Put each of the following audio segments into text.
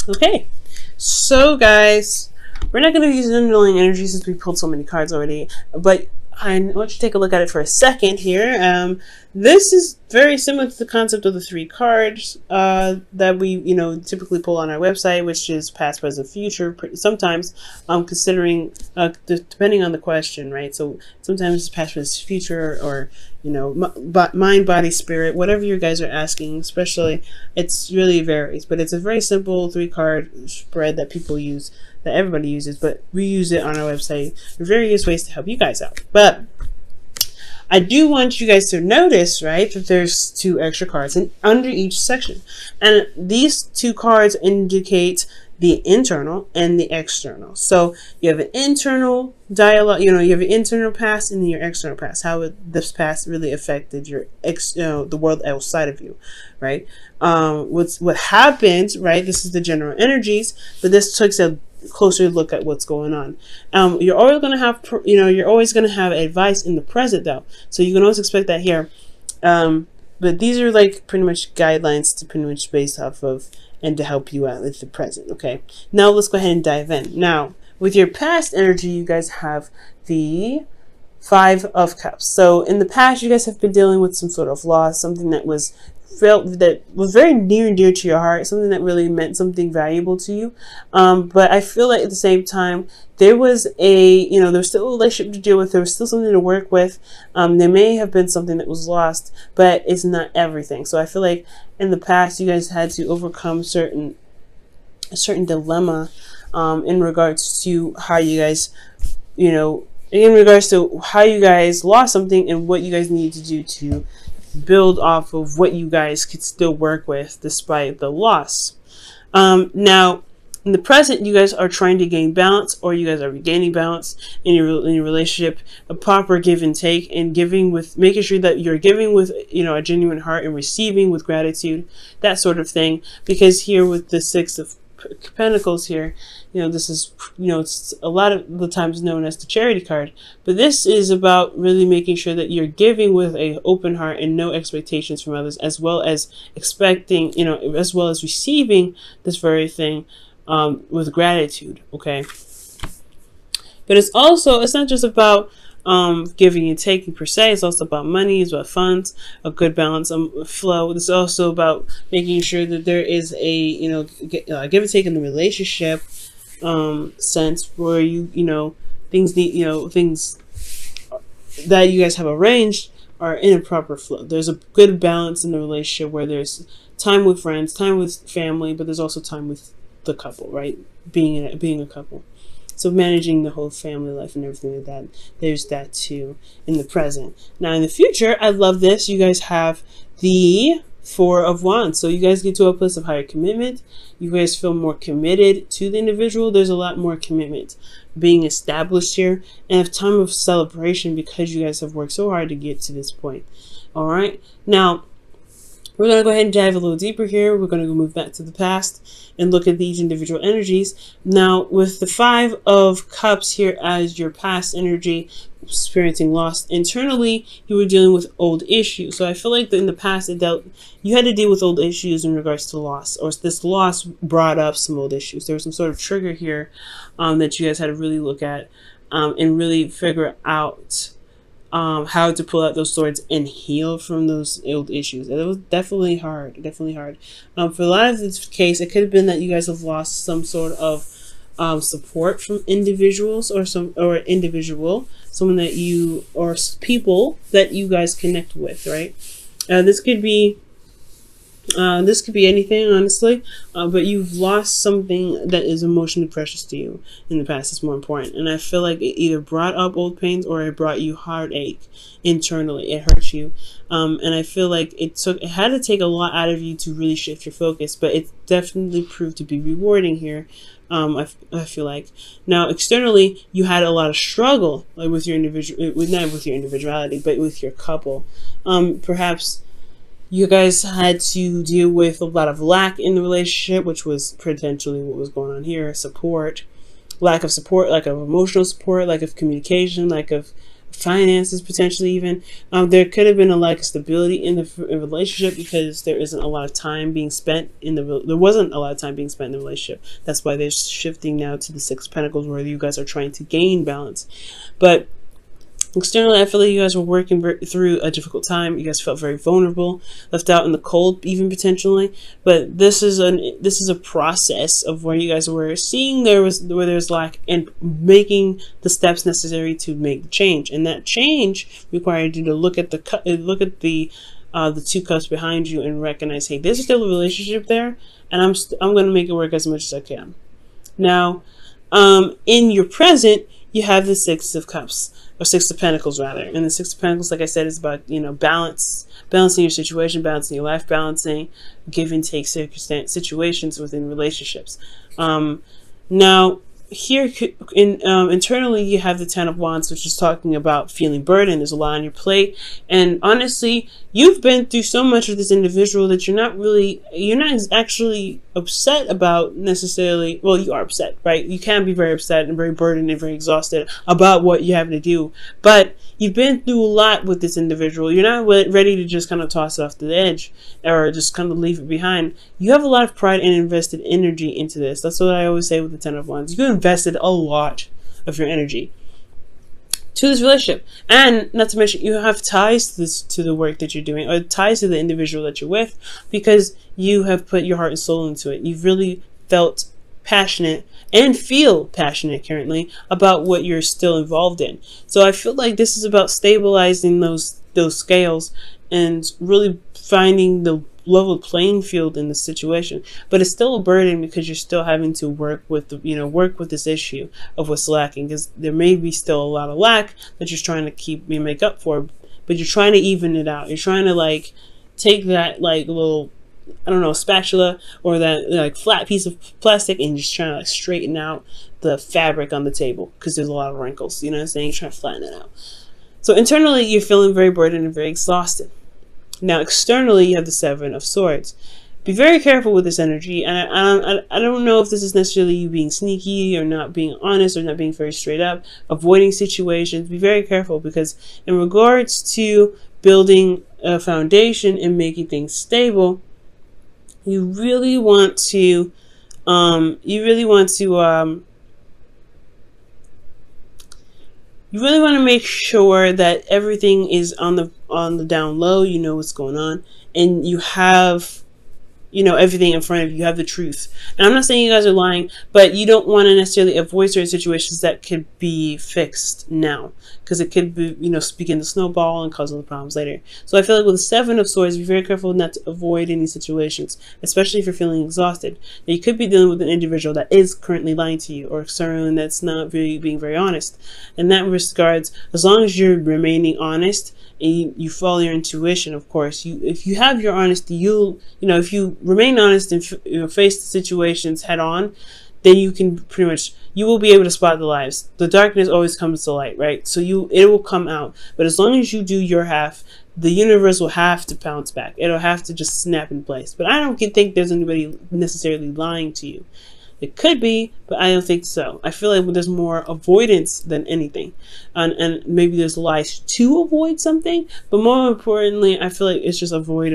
Okay, so guys, we're not going to use underlying energy since we pulled so many cards already, but I want you to take a look at it for a second here. This is very similar to the concept of the three cards that we, typically pull on our website, which is past, present, future. Sometimes, considering depending on the question, right? So sometimes it's past, present, future, or mind, body, spirit, whatever you guys are asking. Especially, it's really varies, but it's a very simple three-card spread that people use, that everybody uses, but we use it on our website in various ways to help you guys out. But I do want you guys to notice, right, that there's two extra cards under each section. And these two cards indicate the internal and the external. So you have an internal dialogue, you have an internal past and your external past. How this past really affected your the world outside of you, right? What happens, right? This is the general energies, but this takes a closer look at what's going on. You're always going to have, you're always going to have advice in the present though. So you can always expect that here. But these are like pretty much guidelines to pretty much base off of and to help you out with the present. Okay. Now let's go ahead and dive in. Now with your past energy, you guys have the Five of Cups. So in the past, you guys have been dealing with some sort of loss, something that was very near and dear to your heart, something that really meant something valuable to you. But I feel like at the same time, there was there's still a relationship to deal with. There was still something to work with. There may have been something that was lost, but it's not everything. So I feel like in the past, you guys had to overcome a certain dilemma in regards to how you guys, in regards to how you guys lost something and what you guys need to do to build off of what you guys could still work with despite the loss. Now, in the present, you guys are trying to gain balance, or you guys are regaining balance in your relationship, a proper give and take, and making sure that you're giving with a genuine heart and receiving with gratitude, that sort of thing. Because here with the Six of Pentacles here, this is, it's a lot of the times known as the charity card, but this is about really making sure that you're giving with a open heart and no expectations from others, as well as expecting, as well as receiving this very thing with gratitude. Okay. But it's not just about giving and taking per se. It's also about money, it's about funds, a good balance flow. It's also about making sure that there is a give and take in the relationship sense, where things that you guys have arranged are in a proper flow. There's a good balance in the relationship where there's time with friends, time with family, but there's also time with the couple, right? Being a couple. So managing the whole family life and everything like that, there's that too in the present. Now in the future, I love this. You guys have the Four of Wands. So you guys get to a place of higher commitment. You guys feel more committed to the individual. There's a lot more commitment being established here, and a time of celebration because you guys have worked so hard to get to this point. All right. Now, we're going to go ahead and dive a little deeper here. We're going to move back to the past and look at these individual energies. Now, with the Five of Cups here as your past energy, experiencing loss internally, you were dealing with old issues. So I feel like in the past, you had to deal with old issues in regards to loss, or this loss brought up some old issues. There was some sort of trigger here that you guys had to really look at and really figure out how to pull out those swords and heal from those old issues. And it was definitely hard, For a lot of this case, it could have been that you guys have lost some sort of support from individuals someone that you, or people that you guys connect with, right? This could be anything, honestly, but you've lost something that is emotionally precious to you in the past. It's more important, and I feel like it either brought up old pains or it brought you heartache internally. It hurt you, and I feel like it had to take a lot out of you to really shift your focus, but it definitely proved to be rewarding here. I feel like now externally you had a lot of struggle, like with your not with your individuality, but with your couple. Perhaps you guys had to deal with a lot of lack in the relationship, which was potentially what was going on here. Lack of support, lack of emotional support, lack of communication, lack of finances, potentially even. There could have been a lack of stability in the relationship because there isn't a lot of time being spent in there wasn't a lot of time being spent in the relationship. That's why they're shifting now to the Six of Pentacles, where you guys are trying to gain balance. But externally, I feel like you guys were working through a difficult time. You guys felt very vulnerable, left out in the cold, even potentially. But this is a process of where you guys were seeing where there's lack and making the steps necessary to make the change. And that change required you to look at the two cups behind you and recognize, hey, there's still a relationship there, and I'm going to make it work as much as I can. Now, in your present, you have the Six of Cups. Or Six of Pentacles, rather. And the Six of Pentacles, like I said, is about, balancing your situation, balancing your life, balancing give and take situations within relationships. Now, here internally, you have the Ten of Wands, which is talking about feeling burdened. There's a lot on your plate, and honestly, you've been through so much with this individual that you're not actually upset about necessarily. Well, you are upset, right? You can be very upset and very burdened and very exhausted about what you have to do, but you've been through a lot with this individual. You're not ready to just kind of toss it off the edge or just kind of leave it behind. You have a lot of pride and invested energy into this. That's what I always say with the Ten of Wands. You invested a lot of your energy to this relationship, and not to mention you have ties to the work that you're doing, or ties to the individual that you're with, because you have put your heart and soul into it. You've really felt passionate and feel passionate currently about what you're still involved in. So I feel like this is about stabilizing those scales and really finding the level playing field in the situation. But it's still a burden because you're still having to work with this issue of what's lacking, because there may be still a lot of lack that you're trying to make up for, but you're trying to even it out. You're trying to take that little, I don't know, spatula or that flat piece of plastic and just trying to straighten out the fabric on the table, because there's a lot of wrinkles, you know what I'm saying? You're trying to flatten it out. So internally, you're feeling very burdened and very exhausted. Now, externally, you have the Seven of Swords. Be very careful with this energy, and I don't know if this is necessarily you being sneaky or not being honest or not being very straight up, avoiding situations. Be very careful, because in regards to building a foundation and making things stable, you really want to make sure that everything is on the down low. You know what's going on, and you have everything in front of you. You have the truth. And I'm not saying you guys are lying, but you don't want to necessarily avoid certain situations that could be fixed now, because it could be, begin to snowball and cause other problems later. So I feel like with the Seven of Swords, be very careful not to avoid any situations, especially if you're feeling exhausted. Now, you could be dealing with an individual that is currently lying to you, or someone that's not really being very honest. In that regards, as long as you're remaining honest, and you follow your intuition, of course. If you have your honesty, if you remain honest and face the situations head on, then you will be able to spot the lies. The darkness always comes to light, right? So it will come out. But as long as you do your half, the universe will have to bounce back. It'll have to just snap in place. But I don't think there's anybody necessarily lying to you. It could be, but I don't think so. I feel like there's more avoidance than anything. And maybe there's lies to avoid something, but more importantly, I feel like it's just avoid,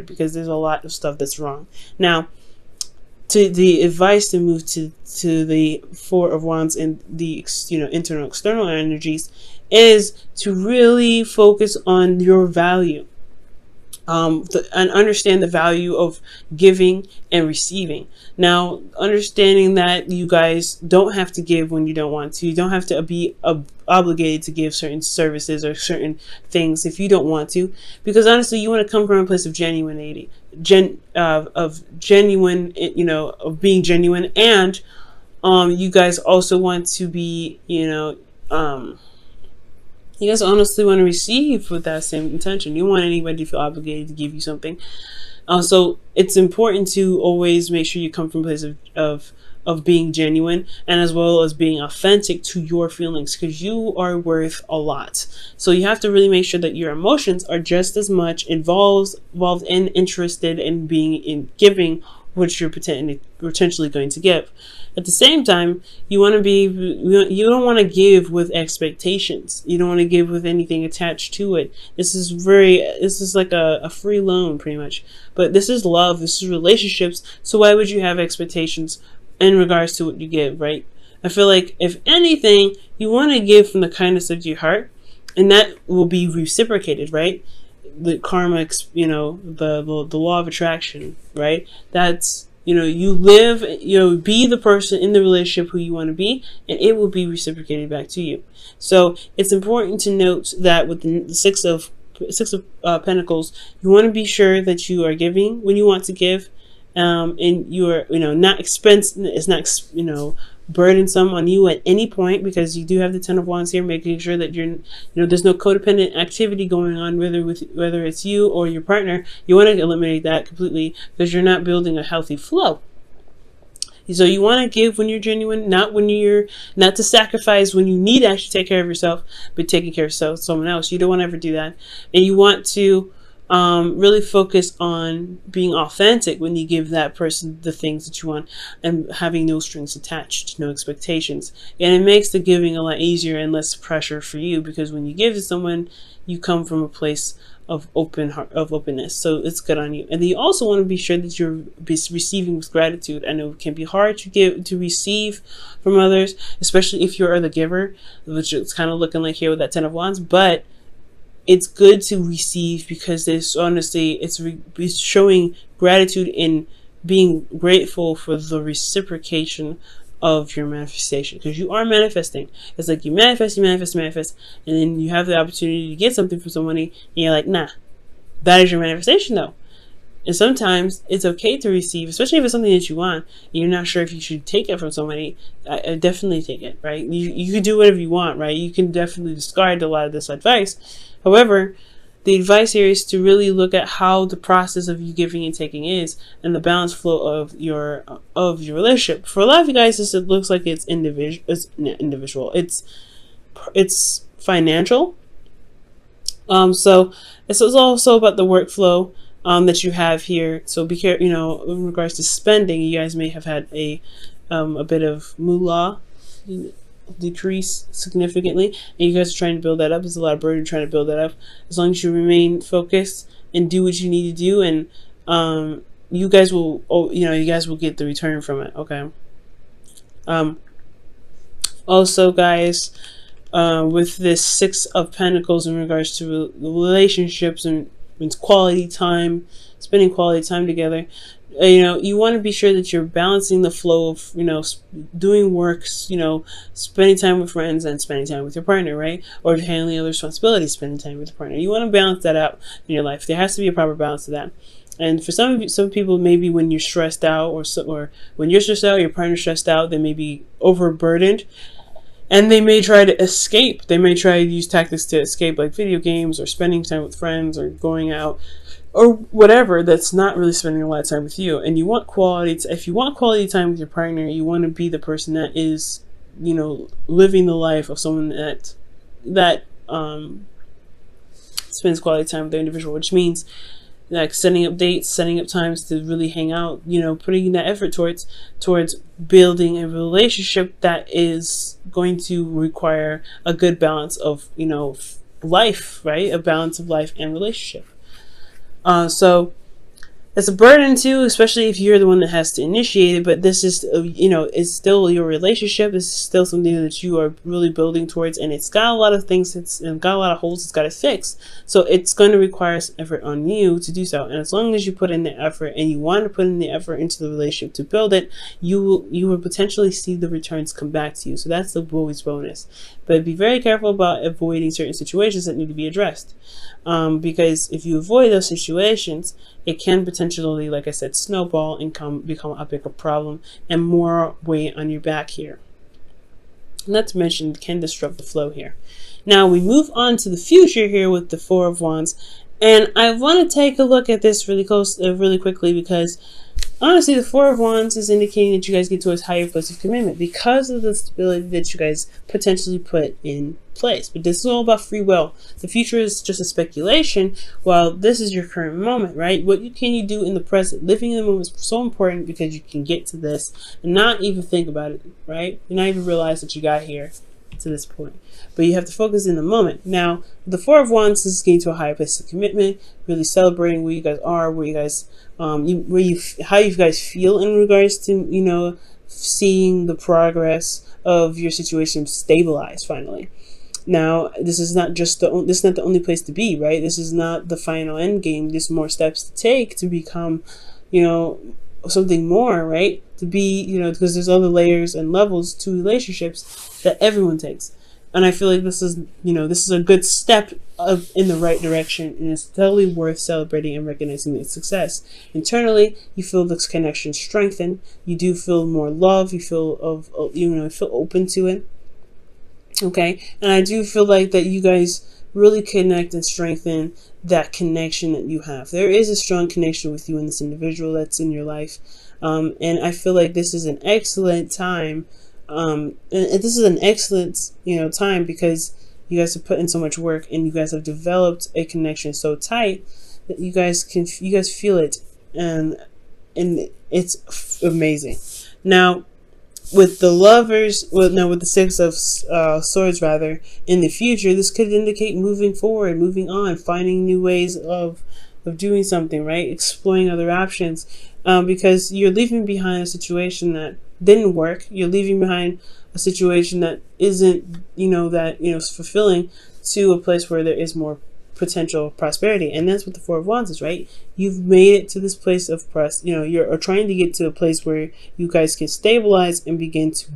because there's a lot of stuff that's wrong. Now, to the advice to move to the Four of Wands and the internal, external energies is to really focus on your value. And understand the value of giving and receiving. Now, understanding that you guys don't have to give when you don't want to. You don't have to be obligated to give certain services or certain things if you don't want to. Because honestly, you want to come from a place of genuinity, of being genuine, and you guys also want to be, you guys honestly want to receive with that same intention. You don't want anybody to feel obligated to give you something. So it's important to always make sure you come from a place of being genuine, and as well as being authentic to your feelings, because you are worth a lot. So you have to really make sure that your emotions are just as much involved and interested in being in giving what you're potentially going to give. At the same time, you don't want to give with expectations. You don't want to give with anything attached to it. This is like a free loan pretty much. But this is love, this is relationships. So why would you have expectations in regards to what you give, right? I feel like if anything, you want to give from the kindness of your heart, and that will be reciprocated, right? The karma, the law of attraction, right? That's, you live, be the person in the relationship who you want to be, and it will be reciprocated back to you. So it's important to note that with the Six of Pentacles, you want to be sure that you are giving when you want to give, and you are, not it's not, burdensome on you at any point, because you do have the Ten of Wands here, making sure that you're, there's no codependent activity going on, whether it's you or your partner. You want to eliminate that completely, because you're not building a healthy flow. So you want to give when you're genuine, not to sacrifice when you need to actually take care of yourself, but taking care of someone else. You don't want to ever do that. And you want to really focus on being authentic when you give that person the things that you want, and having no strings attached, no expectations. And it makes the giving a lot easier and less pressure for you, because when you give to someone, you come from a place of openness. So it's good on you. And then you also want to be sure that you're receiving with gratitude. I know it can be hard to receive from others, especially if you're the giver, which it's kind of looking like here with that Ten of Wands, but it's good to receive, because there's honestly, it's showing gratitude in being grateful for the reciprocation of your manifestation, because you are manifesting. It's like you manifest, and then you have the opportunity to get something from somebody, and you're like, nah, that is your manifestation though. And sometimes it's okay to receive, especially if it's something that you want and you're not sure if you should take it from somebody. I definitely take it, right? You can do whatever you want, right? You can definitely discard a lot of this advice. However, the advice here is to really look at how the process of you giving and taking is, and the balanced flow of your relationship. For a lot of you guys, it looks like it's individual. It's not individual. It's financial. So this is also about the workflow that you have here. So be careful, in regards to spending, you guys may have had a bit of moolah decrease significantly, and you guys are trying to build that up. There's a lot of burden trying to build that up. As long as you remain focused and do what you need to do, and you guys will get the return from it. Okay. Also, guys, with this Six of Pentacles in regards to relationships and quality time, spending quality time together, you want to be sure that you're balancing the flow of, doing works, spending time with friends and spending time with your partner, right? Or handling other responsibilities, spending time with your partner. You want to balance that out in your life. There has to be a proper balance to that. And for some people, maybe when you're stressed out, or when you're stressed out, your partner's stressed out, they may be overburdened, and they may try to escape. They may try to use tactics to escape, like video games or spending time with friends or going out, or whatever, that's not really spending a lot of time with you. And you want if you want quality time with your partner, you want to be the person that is, living the life of someone that spends quality time with their individual, which means like setting up dates, setting up times to really hang out, putting that effort towards building a relationship that is going to require a good balance of, life, right? A balance of life and relationship. So it's a burden too, especially if you're the one that has to initiate it. But this is, it's still your relationship. This is still something that you are really building towards, and it's got a lot of things. It's got a lot of holes. It's got to fix. So it's going to require some effort on you to do so. And as long as you put in the effort, and you want to put in the effort into the relationship to build it, you will potentially see the returns come back to you. So that's the always bonus. But be very careful about avoiding certain situations that need to be addressed. Because if you avoid those situations, it can potentially, like I said, snowball and become a bigger problem and more weight on your back here. Not to mention, it can disrupt the flow here. Now we move on to the future here with the Four of Wands, and I want to take a look at this really quickly, because honestly, the Four of Wands is indicating that you guys get to a higher place of commitment because of the stability that you guys potentially put in place. But this is all about free will. The future is just a speculation, while this is your current moment, right? What can you do in the present? Living in the moment is so important because you can get to this and not even think about it, right? You not even realize that you got here to this point. But you have to focus in the moment. Now, the Four of Wands is getting to a higher place of commitment, really celebrating where you guys are, where you guys, how you guys feel in regards to, seeing the progress of your situation stabilize finally. Now, this is not the only place to be, right? This is not the final end game. There's more steps to take to become, something more, right? To be, because there's other layers and levels to relationships that everyone takes. And I feel like this is a good step in the right direction, and it's totally worth celebrating and recognizing its success. Internally, you feel this connection strengthen. You do feel more love. You feel feel open to it. Okay, and I do feel like that you guys really connect and strengthen that connection that you have. There is a strong connection with you and this individual that's in your life, and I feel like this is an excellent time. And this is an excellent, time because you guys have put in so much work and you guys have developed a connection so tight that you guys feel it, and it's amazing. Now, with the lovers, with the Six of Swords rather, in the future, this could indicate moving forward, moving on, finding new ways of doing something, right? Exploring other options, because you're leaving behind a situation that didn't work. You're leaving behind a situation that isn't, fulfilling, to a place where there is more potential prosperity. And that's what the Four of Wands is, right? You've made it to this place of you're trying to get to a place where you guys can stabilize and begin to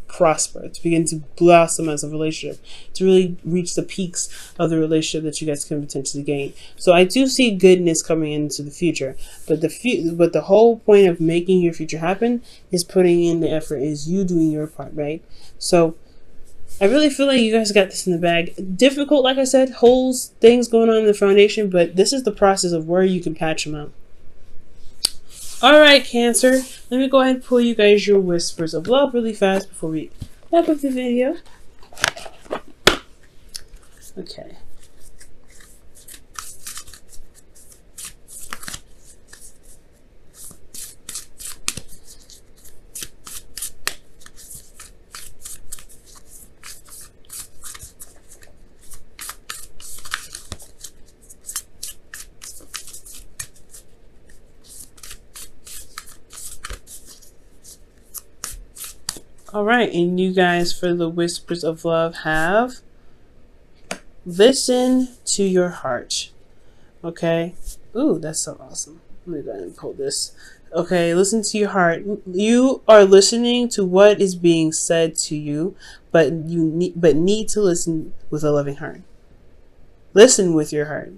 prosper, to begin to blossom as a relationship, to really reach the peaks of the relationship that you guys can potentially gain. So I do see goodness coming into the future, but the whole point of making your future happen is putting in the effort, is you doing your part, right? So I really feel like you guys got this in the bag. Difficult, like I said, holes, things going on in the foundation, but this is the process of where you can patch them out. Alright, Cancer, let me go ahead and pull you guys your whispers of love really fast before we wrap up the video. Okay. All right, and you guys, for the whispers of love, have listen to your heart. Okay. Ooh, that's so awesome. Let me go ahead and pull this. Okay, listen to your heart. You are listening to what is being said to you, but need to listen with a loving heart. Listen with your heart.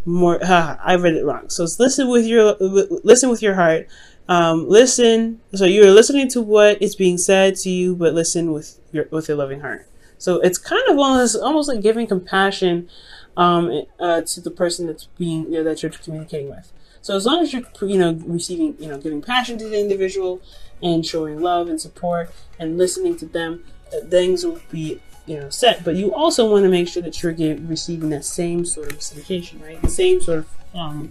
I read it wrong. So it's listen with your heart. Listen. So you're listening to what is being said to you, but listen with your loving heart. So it's kind of almost like giving compassion, to the person that's being, that you're communicating with. So as long as you're, receiving, giving passion to the individual and showing love and support and listening to them, things will be, set. But you also want to make sure that you're receiving that same sort of reciprocation, right? The same sort of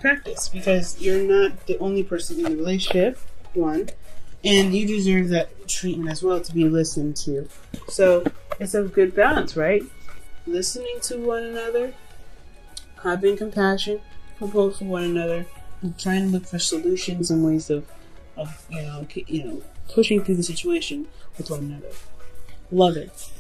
practice, because you're not the only person in the relationship, one, and you deserve that treatment as well, to be listened to. So it's a good balance, right? Listening to one another, having compassion for one another, and trying to look for solutions and ways of pushing through the situation with one another. Love it.